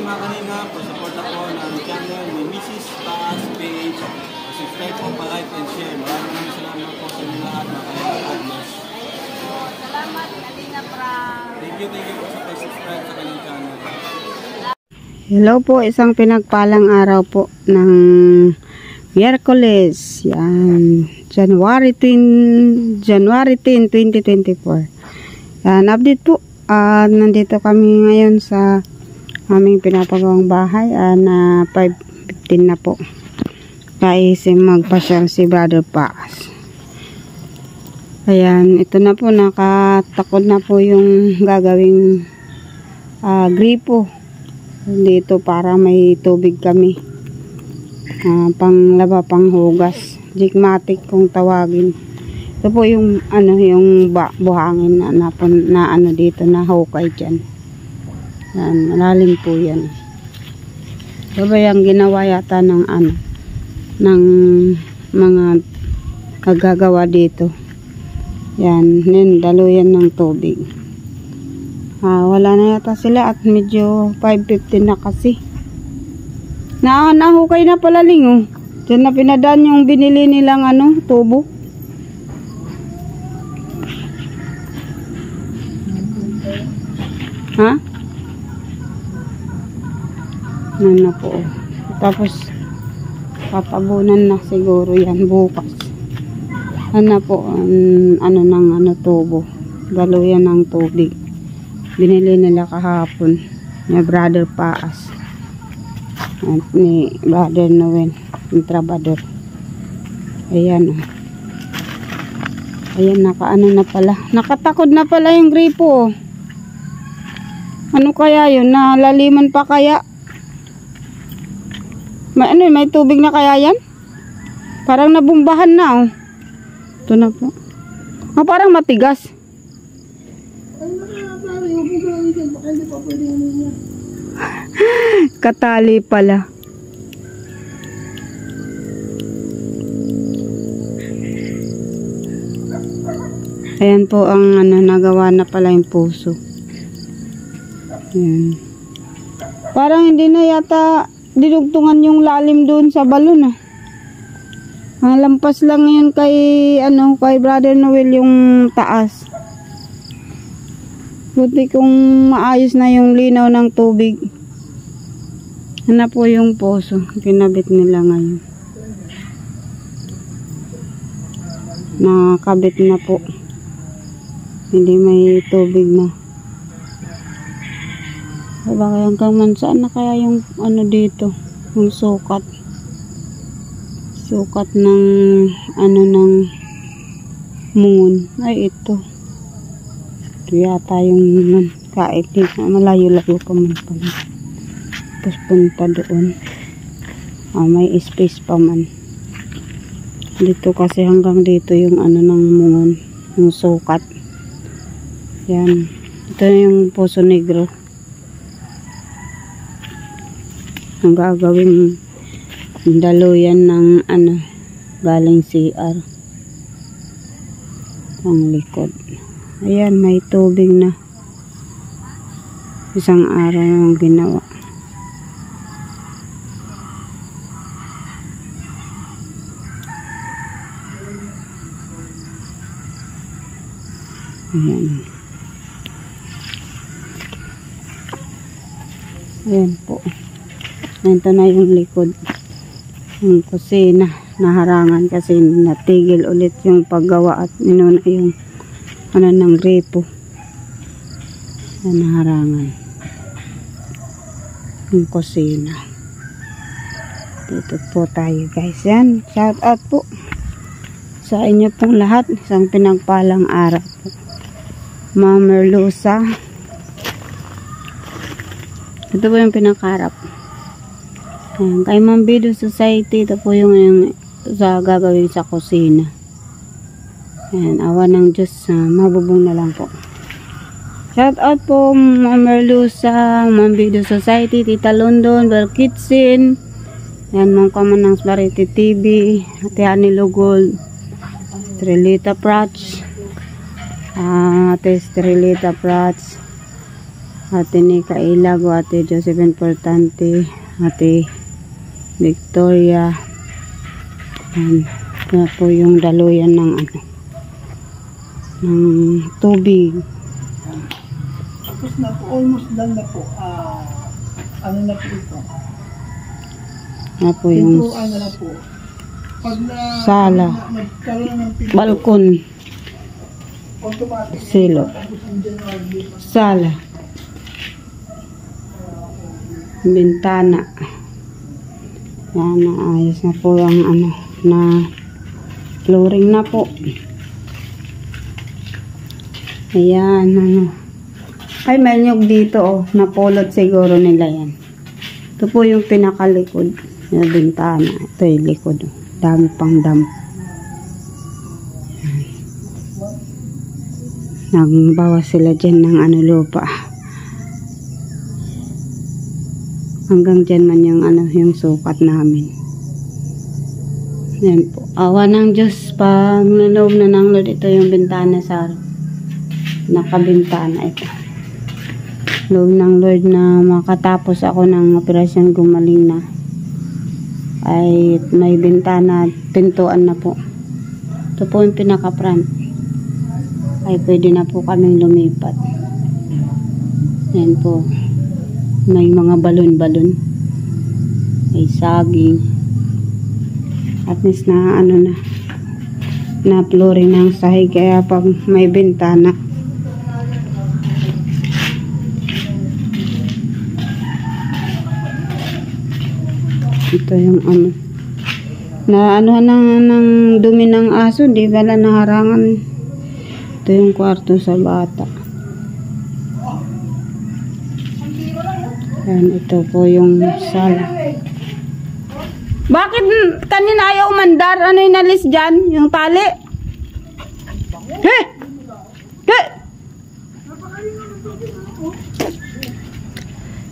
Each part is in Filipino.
mga kanina, pa-support ako ng channel ni Mrs. Taas Page. Subscribe po, pa-like and share. Maraming salamat po sa inyo lahat, mga kanina. God bless. Salamat, Kalina Pra. Thank you po sa pag-subscribe sa kanyang channel. Hello po, isang pinagpalang araw po ng Miyerkules. Yan, January 10, 2024. Yan, update po. Nandito kami ngayon sa aming pinapagawang bahay na 5:15 na po. Kaisim magpasyal si Brother Paas. Ayan, ito na po, nakatakod na po yung gagawing gripo dito para may tubig kami. Panglaba, panghugas, jigmatic kung tawagin. Ito po yung yung buhangin na dito na hukay dyan. Yan, malalim po yan. Ito ba yung ginawa yata ng ng mga kagagawa dito. Yan, daluyan ng tubig. Wala na yata sila at medyo 5:15 na kasi. Nahukay na pala lingo. Diyan na pinadaan yung binili nilang tubo. Ha? Na po. Tapos papabunan na siguro yan bukas. Po tubo. Daluyan ng tubig. Binili nila kahapon ni Brother Paas at ni Brother Noel, yung trabador. Ayan ayan, na pala, nakatakod na pala yung gripo. Ano kaya yun? Nalaliman pa kaya? May tubig na kaya yan? Parang nabumbahan na ito na po. Parang matigas. Katali pala. Ayan po ang nagawa na pala yung puso. Ayan. Parang hindi na yata dinugtungan yung lalim doon sa balon lampas lang yun kay kay Brother Noel yung taas. Buti kung maayos na yung linaw ng tubig. Po yung poso. Kinabit nila ngayon. Nakabit na po. Hindi may tubig na. Baka hanggang saan na kaya yung dito? Yung sukat. Sukat ng ng mungon. Ay ito. Ito yata yung kahit malayo-layo pa man pala. Tapos punta doon. May space pa man. Dito kasi hanggang dito yung ng mungon. Yung sukat. Yan. Ito yung Poso Negro. Ang gagawing daluyan ng galing CR. Ang likod. Ayan, may tubig na. Isang araw ang ginawa. Ayan. Ayan po. Ito na yung likod. Yung kusina. Naharangan kasi natigil ulit yung paggawa at inuna yung ng gripo. Naharangan. Yung kusina. Dito po tayo guys. Yan. Shout out po sa inyo pong lahat. Isang pinagpalang araw po. Ma'am Merlusa. Ito po yung pinakaharap. Ayan, kay Ma'am Bido Society. Ito po yung sa gagawin sa kusina. Ayan, awa ng Diyos. Mabubong na lang po. Shout out po Ma'am Merlusa, Ma'am Bido Society, Tita London, Bell Kitchen. Ayan, Ma'am Kamanang Sparity TV, Ate Anilo Gold, Trilita Prats, Ate Trilita Prats, Ate Nika Ilago, Ate Josephine Portante, Ate Victoria. Yan po yung daluyan ng ano, ng tubig. Tapos na po, almost done na po. Ano na po ito? Yan po yung Pintuan na po. Pag sala, nagkaroon ng pinto, balkon, automatic. silo, sala, bintana. Yan, naayos na po ang ano, na flooring na po. Ayan, ano. Ay, may nyug dito, oh. Napulot siguro nila yan. Ito po yung pinakalikod na bintana. Ito yung likod, oh. Dami pang dam. Nagbawas sila dyan ng ano, lupa. Hanggang dyan man yung ano, yung sukat namin. Yan po. Awa ng Diyos, pag naloob na ng Lord, ito yung bintana sa nakabintana ito. Loob ng Lord na makatapos ako ng operasyon, gumaling na, ay may bintana at pintuan na po. Ito po yung pinaka-front. Ay pwede na po kaming lumipat. Yan po. May mga balon-balon. May saging. At least na ano na flooring ng sahig, kaya pag may bintana. Ito yung ano, na ano ng dumi ng aso, di bala naharangan. Ito yung kwarto sa bata. Yan, ito po yung sala. Bakit kanina ayaw umandar? Ano yung nalis dyan? Yung tali? Hey! Hey!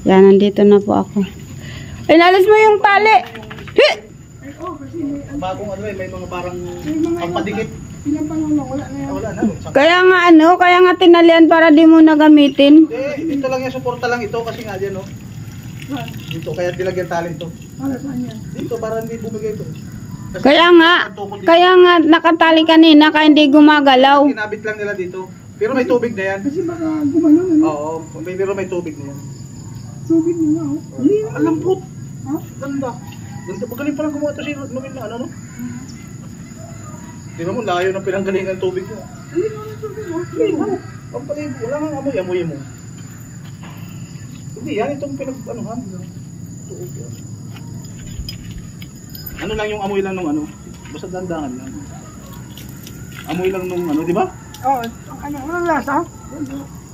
Yan, nandito na po ako. Inalis mo yung tali. Hey! Bagong ano may mga parang pampadikit. Wala na. Kaya nga tinalian para di mo na gamitin. Dito lang yung suporta lang ito kasi nga dyan, no? Dito, kaya dilagyan talent to. Para saan yan? Dito, para hindi bumigay ito. Kaya nga nakatali kanina kaya hindi gumagalaw. Kinabit lang nila dito. Pero may tubig na yan. Kasi baka gumano na. Oo, pero may tubig na yan. Tubig na, oh. Alam po. Ha? Ganda. Magaling palang gumawa ito si Nomin na ano, no? Hindi naman layo ng pinanggalingan ng tubig mo. Hindi naman tubig mo. Hindi mo. Wala nga amoy mo. Hindi, yan itong pinag-anuhan. Ano lang yung amoy lang nung ano? Basta dandahan lang. Amoy lang nung ano, di ba? Oo, ano lasa?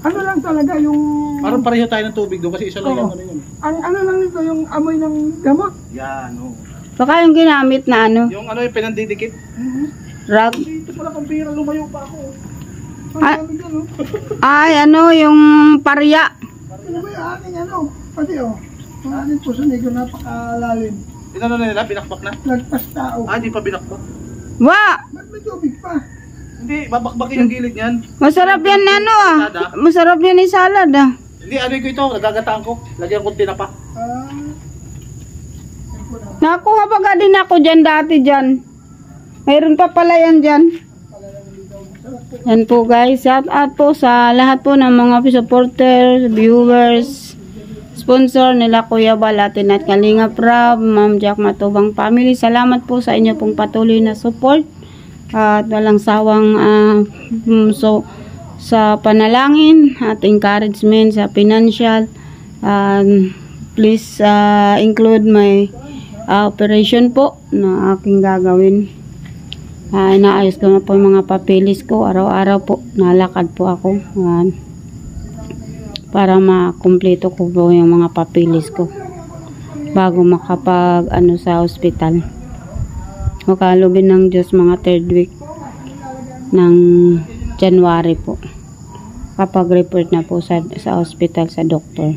Ano lang talaga yung... Parang pareho tayo ng tubig doon kasi isa lang yung ano yun. Ano lang nito, yung amoy ng gamot? Yan, o. Baka yung ginamit na ano, Yung ano yung pinandidikit. rag. Ito pala pang pira, lumayo pa ako. Ay, ano, yung parya. Ano ba yung ating ano? Pati ang ating puso nito napakalalim. Inano na nila, binakbak na? Lagpas tao. Di pa binakbak. Wa! Ba't may tubig pa? Hindi, babakbakin yung gilid niyan. Masarap yan ano ah. Masarap yan yung salad ah. Hindi, ano ko ito, nagagataan ko. Lagyan ko tinapa. Nakuha pa ka din ako dyan dati dyan. Mayroon pa pala yan dyan. Yan po guys. Shout out po sa lahat po ng mga supporters, viewers, sponsor nila Kuya Balatin at Kalinga Prab, Ma'am Jack Matubang family. Salamat po sa inyo pong patuloy na support. At walang sawang sa panalangin at encouragement sa financial. Please include my operation po na aking gagawin. Inaayos ko na po yung mga papeles ko. Araw-araw po nalakad po ako para makumpleto ko po yung mga papeles ko bago makapag sa hospital. Makalugin ng Diyos mga 3rd week ng January po. Kapag report na po sa hospital sa doktor.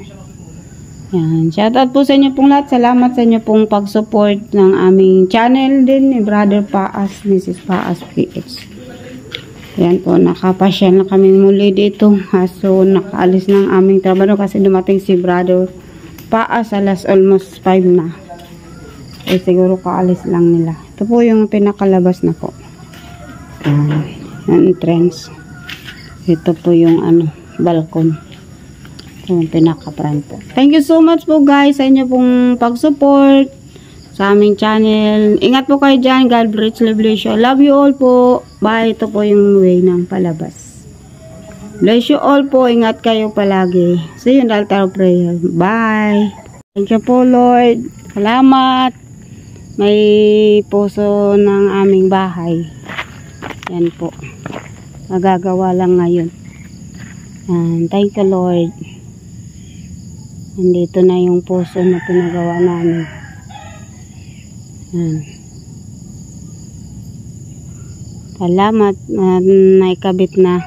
Yan. Shoutout po sa inyo pong lahat. Salamat sa inyo pong pag-support ng aming channel din ni Brother Paas, Mrs. Paas PH. Yan po, nakapasyal na kami muli dito. So, nakaalis ng aming trabaho kasi dumating si Brother Paas alas almost 5 na. Eh, siguro kaalis lang nila. Ito po yung pinakalabas na po. Yung entrance. Ito po yung balkon. Ito yung pinaka-front po. Thank you so much po guys sa inyo pong pag-support sa aming channel. Ingat po kayo dyan. God richly bless you. Love you all po. Bye. Ito po yung way ng palabas. Bless you all po. Ingat kayo palagi. See you in the altar of prayer. Bye. Thank you po Lord. Salamat. May puso ng aming bahay. Yan po. Magagawa lang ngayon. And thank you Lord. Nandito na yung puso na pinagawa namin. Salamat na naikabit na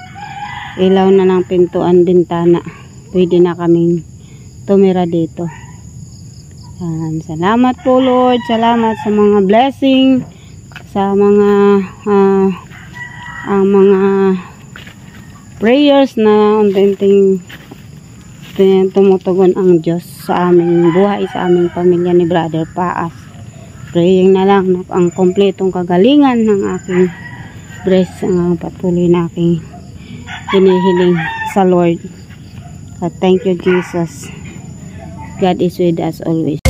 ilaw na ng pintuan, bintana. Pwede na kaming tumira dito. Salamat po Lord. Salamat sa mga blessing, sa mga mga prayers na unting tumutugon ang Diyos sa aming buhay, sa aming pamilya ni Brother Paas. Praying na lang na ang kompletong kagalingan ng aking breast, ang patuloy na aking hinihiling sa Lord. Thank you Jesus. God is with us always.